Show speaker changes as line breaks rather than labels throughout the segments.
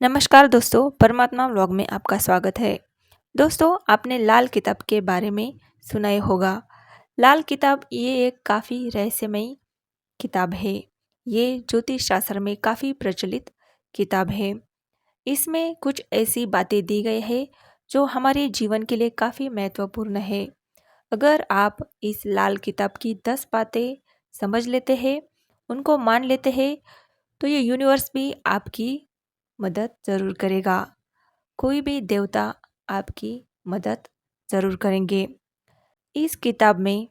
नमस्कार दोस्तों, परमात्मा व्लॉग में आपका स्वागत है। दोस्तों, आपने लाल किताब के बारे में सुना ही होगा। लाल किताब ये एक काफ़ी रहस्यमयी किताब है। ये ज्योतिष शास्त्र में काफ़ी प्रचलित किताब है। इसमें कुछ ऐसी बातें दी गई है जो हमारे जीवन के लिए काफ़ी महत्वपूर्ण है। अगर आप इस लाल किताब की 10 बातें समझ लेते हैं, उनको मान लेते हैं, तो ये यूनिवर्स भी आपकी मदद ज़रूर करेगा। कोई भी देवता आपकी मदद ज़रूर करेंगे। इस किताब में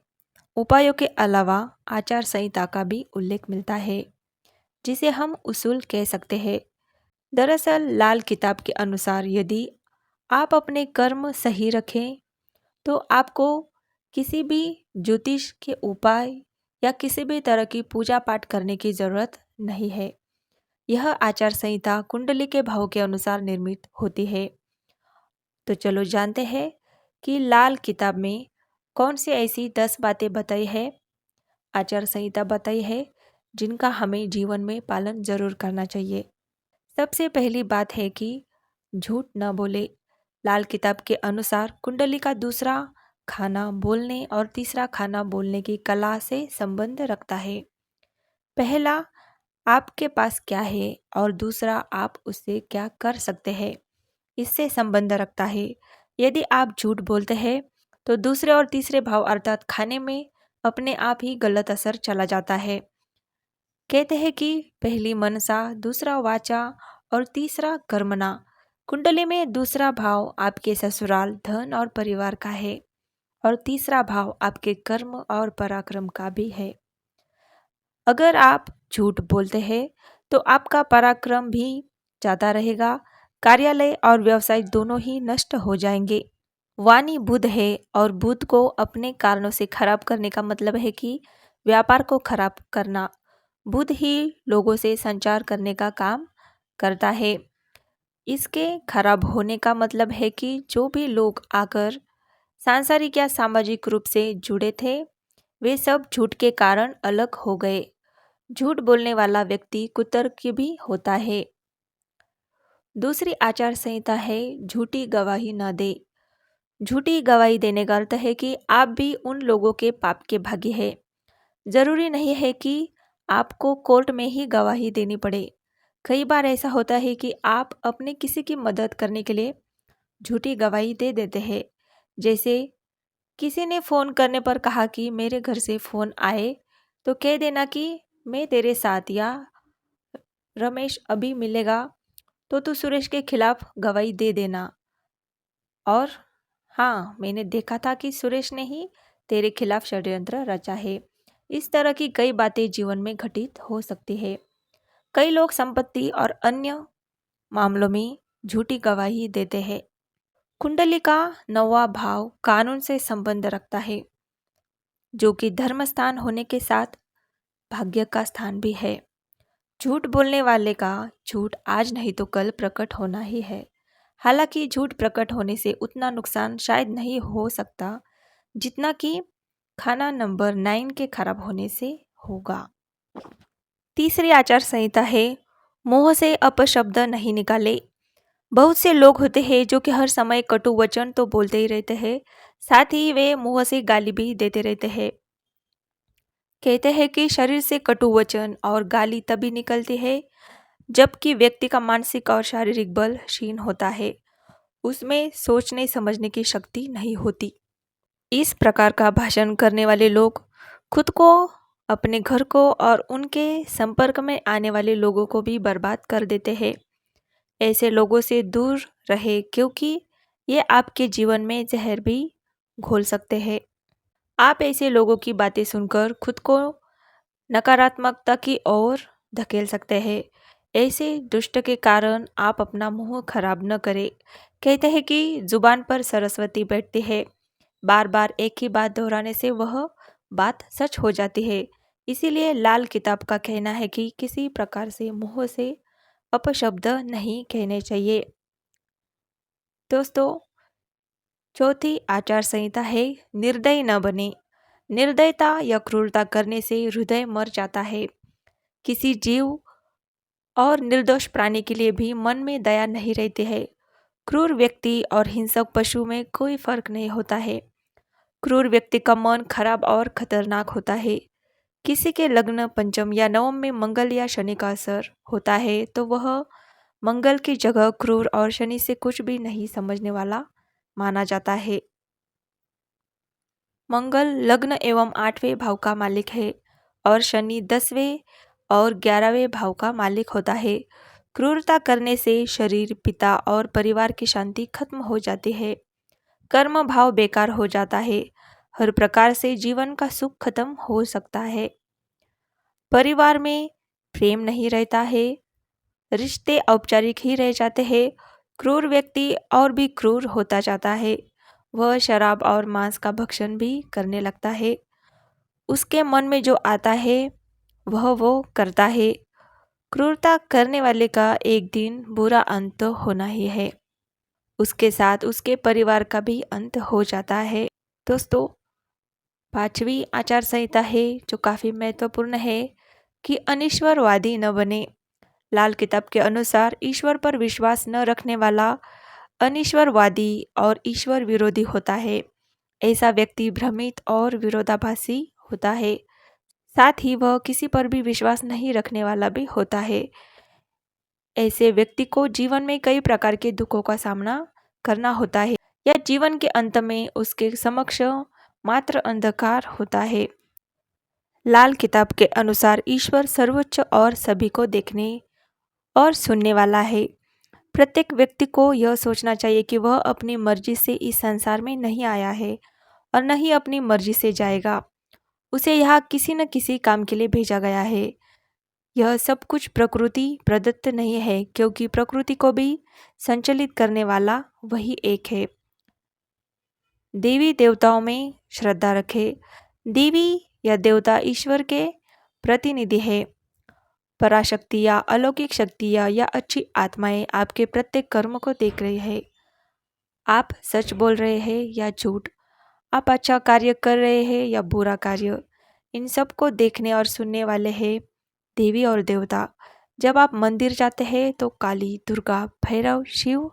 उपायों के अलावा आचार संहिता का भी उल्लेख मिलता है, जिसे हम उसूल कह सकते हैं। दरअसल लाल किताब के अनुसार यदि आप अपने कर्म सही रखें तो आपको किसी भी ज्योतिष के उपाय या किसी भी तरह की पूजा पाठ करने की ज़रूरत नहीं है। यह आचार संहिता कुंडली के भाव के अनुसार निर्मित होती है। तो चलो जानते हैं कि लाल किताब में कौन सी ऐसी 10 बातें बताई है, आचार संहिता बताई है, जिनका हमें जीवन में पालन जरूर करना चाहिए। सबसे पहली बात है कि झूठ न बोले। लाल किताब के अनुसार कुंडली का दूसरा खाना बोलने और तीसरा खाना बोलने की कला से संबंध रखता है। पहला आपके पास क्या है और दूसरा आप उससे क्या कर सकते हैं, इससे संबंध रखता है। यदि आप झूठ बोलते हैं तो दूसरे और तीसरे भाव अर्थात खाने में अपने आप ही गलत असर चला जाता है। कहते हैं कि पहली मनसा, दूसरा वाचा और तीसरा कर्मणा। कुंडली में दूसरा भाव आपके ससुराल, धन और परिवार का है और तीसरा भाव आपके कर्म और पराक्रम का भी है। अगर आप झूठ बोलते हैं तो आपका पराक्रम भी ज़्यादा रहेगा। कार्यालय और व्यवसाय दोनों ही नष्ट हो जाएंगे। वाणी बुध है और बुध को अपने कारणों से खराब करने का मतलब है कि व्यापार को खराब करना। बुध ही लोगों से संचार करने का काम करता है। इसके खराब होने का मतलब है कि जो भी लोग आकर सांसारिक या सामाजिक रूप से जुड़े थे, वे सब झूठ के कारण अलग हो गए। झूठ बोलने वाला व्यक्ति कुतर्क भी होता है। दूसरी आचार संहिता है झूठी गवाही न दे। झूठी गवाही देने का अर्थ है कि आप भी उन लोगों के पाप के भागी हैं। जरूरी नहीं है कि आपको कोर्ट में ही गवाही देनी पड़े। कई बार ऐसा होता है कि आप अपने किसी की मदद करने के लिए झूठी गवाही दे देते हैं। जैसे किसी ने फ़ोन करने पर कहा कि मेरे घर से फ़ोन आए तो कह देना कि मैं तेरे साथ, या रमेश अभी मिलेगा तो तू सुरेश के खिलाफ गवाही दे देना। और हाँ, मैंने देखा था कि सुरेश ने ही तेरे खिलाफ षड्यंत्र रचा है। इस तरह की कई बातें जीवन में घटित हो सकती है। कई लोग संपत्ति और अन्य मामलों में झूठी गवाही देते हैं। कुंडली का 9वां भाव कानून से संबंध रखता है, जो कि धर्म स्थान होने के साथ भाग्य का स्थान भी है। झूठ बोलने वाले का झूठ आज नहीं तो कल प्रकट होना ही है। हालांकि झूठ प्रकट होने से उतना नुकसान शायद नहीं हो सकता जितना कि खाना नंबर 9 के खराब होने से होगा। तीसरी आचार संहिता है मुंह से अपशब्द नहीं निकाले। बहुत से लोग होते हैं जो कि हर समय कटु वचन तो बोलते ही रहते हैं, साथ ही वे मुंह से गाली भी देते रहते हैं। कहते हैं कि शरीर से कटु वचन और गाली तभी निकलती है जबकि व्यक्ति का मानसिक और शारीरिक बल क्षीण होता है। उसमें सोचने समझने की शक्ति नहीं होती। इस प्रकार का भाषण करने वाले लोग खुद को, अपने घर को और उनके संपर्क में आने वाले लोगों को भी बर्बाद कर देते हैं। ऐसे लोगों से दूर रहे, क्योंकि ये आपके जीवन में जहर भी घोल सकते हैं। आप ऐसे लोगों की बातें सुनकर खुद को नकारात्मकता की ओर धकेल सकते हैं। ऐसे दुष्ट के कारण आप अपना मुंह खराब न करें। कहते हैं कि जुबान पर सरस्वती बैठती है। बार बार एक ही बात दोहराने से वह बात सच हो जाती है। इसीलिए लाल किताब का कहना है कि किसी प्रकार से मुंह से अपशब्द नहीं कहने चाहिए। दोस्तों, चौथी आचार संहिता है निर्दयी न बने। निर्दयता या क्रूरता करने से हृदय मर जाता है। किसी जीव और निर्दोष प्राणी के लिए भी मन में दया नहीं रहती है। क्रूर व्यक्ति और हिंसक पशु में कोई फर्क नहीं होता है। क्रूर व्यक्ति का मन खराब और खतरनाक होता है। किसी के लग्न पंचम या नवम में मंगल या शनि का असर होता है तो वह मंगल की जगह क्रूर और शनि से कुछ भी नहीं समझने वाला माना जाता है। मंगल लग्न एवं 8वें भाव का मालिक है और शनि 10वें और 11वें भाव का मालिक होता है। क्रूरता करने से शरीर, पिता और परिवार की शांति खत्म हो जाती है। कर्म भाव बेकार हो जाता है। हर प्रकार से जीवन का सुख खत्म हो सकता है। परिवार में प्रेम नहीं रहता है। रिश्ते औपचारिक ही रह जाते हैं। क्रूर व्यक्ति और भी क्रूर होता जाता है। वह शराब और मांस का भक्षण भी करने लगता है। उसके मन में जो आता है वह वो करता है। क्रूरता करने वाले का एक दिन बुरा अंत तो होना ही है। उसके साथ उसके परिवार का भी अंत हो जाता है। दोस्तों, 5वीं आचार संहिता है जो काफ़ी महत्वपूर्ण है कि अनिश्वरवादी न बने। लाल किताब के अनुसार ईश्वर पर विश्वास न रखने वाला अनिश्वरवादी और ईश्वर विरोधी होता है। ऐसा व्यक्ति भ्रमित और विरोधाभासी होता है। साथ ही वह किसी पर भी विश्वास नहीं रखने वाला भी होता है। ऐसे व्यक्ति को जीवन में कई प्रकार के दुखों का सामना करना होता है या जीवन के अंत में उसके समक्ष मात्र अंधकार होता है। लाल किताब के अनुसार ईश्वर सर्वोच्च और सभी को देखने और सुनने वाला है। प्रत्येक व्यक्ति को यह सोचना चाहिए कि वह अपनी मर्जी से इस संसार में नहीं आया है और न ही अपनी मर्जी से जाएगा। उसे यहाँ किसी न किसी काम के लिए भेजा गया है। यह सब कुछ प्रकृति प्रदत्त नहीं है क्योंकि प्रकृति को भी संचालित करने वाला वही एक है। देवी देवताओं में श्रद्धा रखें। देवी या देवता ईश्वर के प्रतिनिधि है। पराशक्ति या अलौकिक शक्तियाँ या अच्छी आत्माएं आपके प्रत्येक कर्म को देख रही है। आप सच बोल रहे हैं या झूठ, आप अच्छा कार्य कर रहे हैं या बुरा कार्य, इन सब को देखने और सुनने वाले हैं देवी और देवता। जब आप मंदिर जाते हैं तो काली, दुर्गा, भैरव, शिव,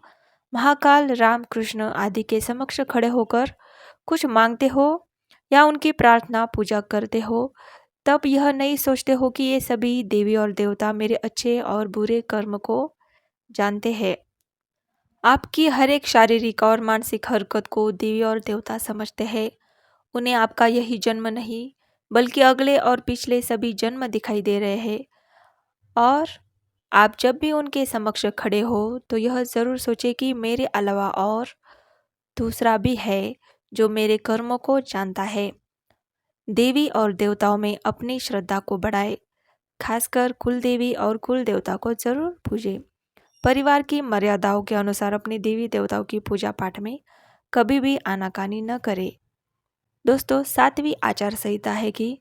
महाकाल, राम, कृष्ण आदि के समक्ष खड़े होकर कुछ मांगते हो या उनकी प्रार्थना पूजा करते हो, तब यह नहीं सोचते हो कि ये सभी देवी और देवता मेरे अच्छे और बुरे कर्म को जानते हैं। आपकी हर एक शारीरिक और मानसिक हरकत को देवी और देवता समझते हैं। उन्हें आपका यही जन्म नहीं बल्कि अगले और पिछले सभी जन्म दिखाई दे रहे हैं। और आप जब भी उनके समक्ष खड़े हो तो यह ज़रूर सोचे कि मेरे अलावा और दूसरा भी है जो मेरे कर्मों को जानता है। देवी और देवताओं में अपनी श्रद्धा को बढ़ाए। खासकर कुल देवी और कुल देवता को जरूर पूजें। परिवार की मर्यादाओं के अनुसार अपने देवी देवताओं की पूजा पाठ में कभी भी आनाकानी न करें। दोस्तों, 7वीं आचार संहिता है कि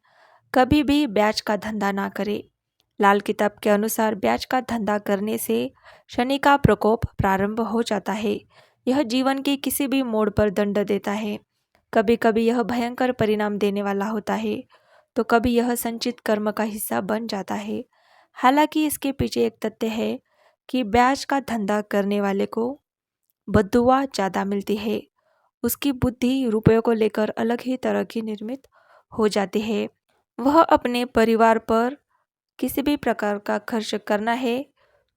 कभी भी ब्याज का धंधा ना करें। लाल किताब के अनुसार ब्याज का धंधा करने से शनि का प्रकोप प्रारंभ हो जाता है। यह जीवन के किसी भी मोड़ पर दंड देता है। कभी कभी यह भयंकर परिणाम देने वाला होता है तो कभी यह संचित कर्म का हिस्सा बन जाता है। हालांकि इसके पीछे एक तथ्य है कि ब्याज का धंधा करने वाले को बद्दुआ ज़्यादा मिलती है। उसकी बुद्धि रुपयों को लेकर अलग ही तरह की निर्मित हो जाती है। वह अपने परिवार पर किसी भी प्रकार का खर्च करना है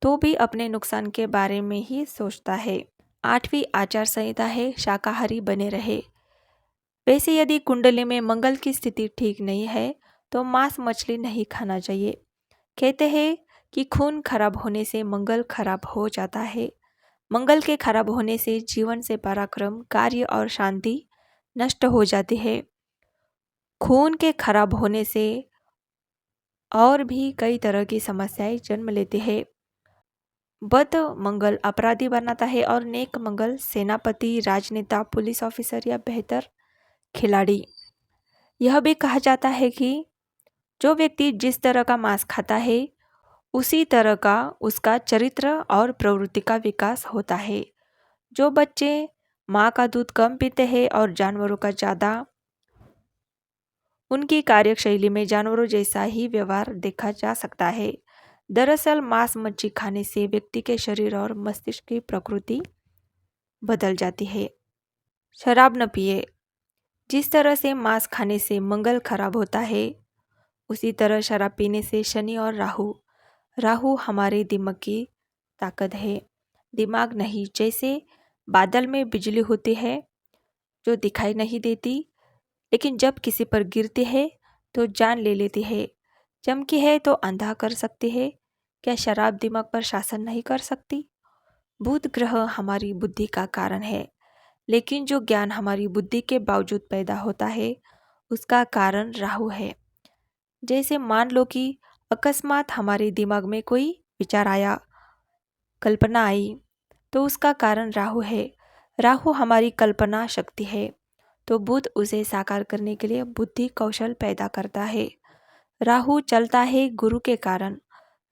तो भी अपने नुकसान के बारे में ही सोचता है। 8वीं आचार संहिता है शाकाहारी बने रहे। वैसे यदि कुंडली में मंगल की स्थिति ठीक नहीं है तो मांस मछली नहीं खाना चाहिए। कहते हैं कि खून खराब होने से मंगल खराब हो जाता है। मंगल के खराब होने से जीवन से पराक्रम, कार्य और शांति नष्ट हो जाती है। खून के खराब होने से और भी कई तरह की समस्याएं जन्म लेती है। बद मंगल अपराधी बनाता है और नेक मंगल सेनापति, राजनेता, पुलिस ऑफिसर या बेहतर खिलाड़ी। यह भी कहा जाता है कि जो व्यक्ति जिस तरह का मांस खाता है उसी तरह का उसका चरित्र और प्रवृत्ति का विकास होता है। जो बच्चे माँ का दूध कम पीते हैं और जानवरों का ज़्यादा, उनकी कार्यशैली में जानवरों जैसा ही व्यवहार देखा जा सकता है। दरअसल मांस मच्छी खाने से व्यक्ति के शरीर और मस्तिष्क की प्रकृति बदल जाती है। शराब न पिए। जिस तरह से मांस खाने से मंगल खराब होता है, उसी तरह शराब पीने से शनि और राहु राहु हमारे दिमाग की ताकत है, दिमाग नहीं। जैसे बादल में बिजली होती है जो दिखाई नहीं देती, लेकिन जब किसी पर गिरती है तो जान ले लेती है। चमकी है तो अंधा कर सकती है, क्या शराब दिमाग पर शासन नहीं कर सकती? बुध ग्रह हमारी बुद्धि का कारण है, लेकिन जो ज्ञान हमारी बुद्धि के बावजूद पैदा होता है उसका कारण राहु है। जैसे मान लो कि अकस्मात हमारे दिमाग में कोई विचार आया, कल्पना आई, तो उसका कारण राहु है। राहु हमारी कल्पना शक्ति है, तो बुध उसे साकार करने के लिए बुद्धि कौशल पैदा करता है। राहु चलता है गुरु के कारण।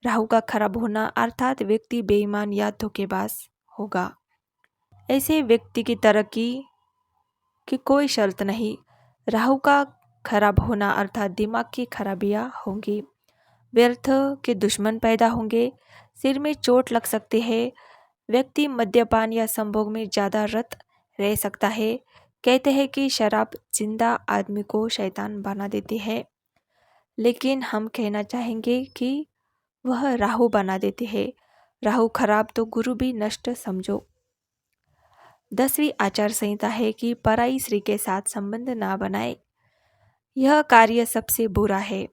राहु का खराब होना अर्थात व्यक्ति बेईमान या धोखेबाज होगा। ऐसे व्यक्ति की तरक्की की कोई शर्त नहीं। राहु का खराब होना अर्थात दिमाग की खराबियां होंगी, व्यर्थ के दुश्मन पैदा होंगे, सिर में चोट लग सकती है, व्यक्ति मद्यपान या संभोग में ज़्यादा रत रह सकता है। कहते हैं कि शराब जिंदा आदमी को शैतान बना देती है, लेकिन हम कहना चाहेंगे कि वह राहु बना देती है। राहु खराब तो गुरु भी नष्ट समझो। 10वीं आचार संहिता है कि पराई स्त्री के साथ संबंध ना बनाए। यह कार्य सबसे बुरा है।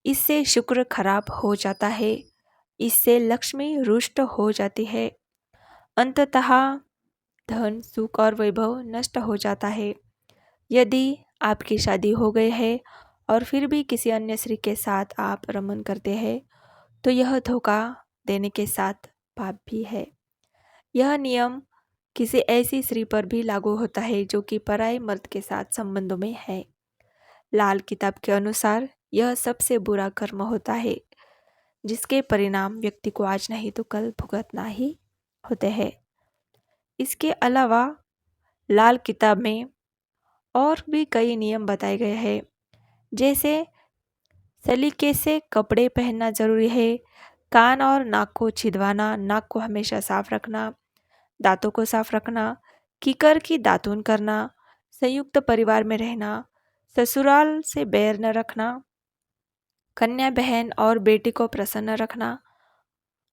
इससे शुक्र खराब हो जाता है, इससे लक्ष्मी रुष्ट हो जाती है, अंततः धन सुख और वैभव नष्ट हो जाता है। यदि आपकी शादी हो गई है और फिर भी किसी अन्य स्त्री के साथ आप रमन करते हैं, तो यह धोखा देने के साथ पाप भी है। यह नियम किसी ऐसी स्त्री पर भी लागू होता है जो कि पराये मर्द के साथ संबंधों में है। लाल किताब के अनुसार यह सबसे बुरा कर्म होता है, जिसके परिणाम व्यक्ति को आज नहीं तो कल भुगतना ही होते हैं। इसके अलावा लाल किताब में और भी कई नियम बताए गए हैं, जैसे सलीके से कपड़े पहनना जरूरी है, कान और नाक को छिदवाना, नाक को हमेशा साफ रखना, दांतों को साफ रखना, कीकर की दातून करना, संयुक्त परिवार में रहना, ससुराल से बैर न रखना, कन्या बहन और बेटी को प्रसन्न रखना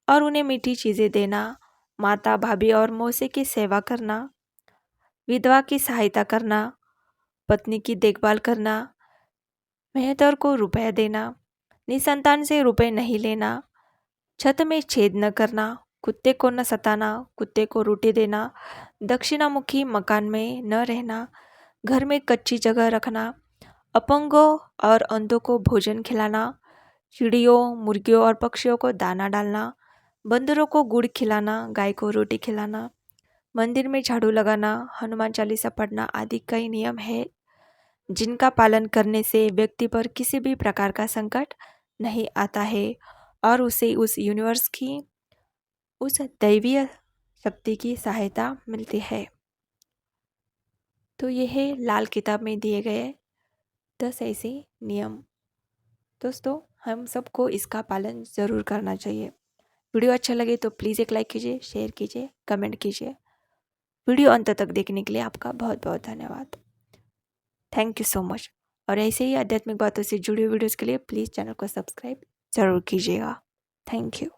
और उन्हें मीठी चीज़ें देना, माता भाभी और मौसी की सेवा करना, विधवा की सहायता करना, पत्नी की देखभाल करना, मेहतर को रुपया देना, निसंतान से रुपए नहीं लेना, छत में छेद न करना, कुत्ते को न सताना, कुत्ते को रोटी देना, दक्षिणामुखी मकान में न रहना, घर में कच्ची जगह रखना, अपंगों और अंधों को भोजन खिलाना, चिड़ियों मुर्गियों और पक्षियों को दाना डालना, बंदरों को गुड़ खिलाना, गाय को रोटी खिलाना, मंदिर में झाड़ू लगाना, हनुमान चालीसा पढ़ना आदि कई नियम है, जिनका पालन करने से व्यक्ति पर किसी भी प्रकार का संकट नहीं आता है और उसे उस यूनिवर्स की, उस दैवीय शक्ति की सहायता मिलती है। तो यह है लाल किताब में दिए गए 10 ऐसे नियम। दोस्तों, हम सबको इसका पालन ज़रूर करना चाहिए। वीडियो अच्छा लगे तो प्लीज़ एक लाइक कीजिए, शेयर कीजिए, कमेंट कीजिए। वीडियो अंत तक देखने के लिए आपका बहुत बहुत धन्यवाद। Thank you so much. और ऐसे ही आध्यात्मिक बातों से जुड़ी वीडियोज़ के लिए प्लीज़ चैनल को सब्सक्राइब ज़रूर कीजिएगा। Thank you.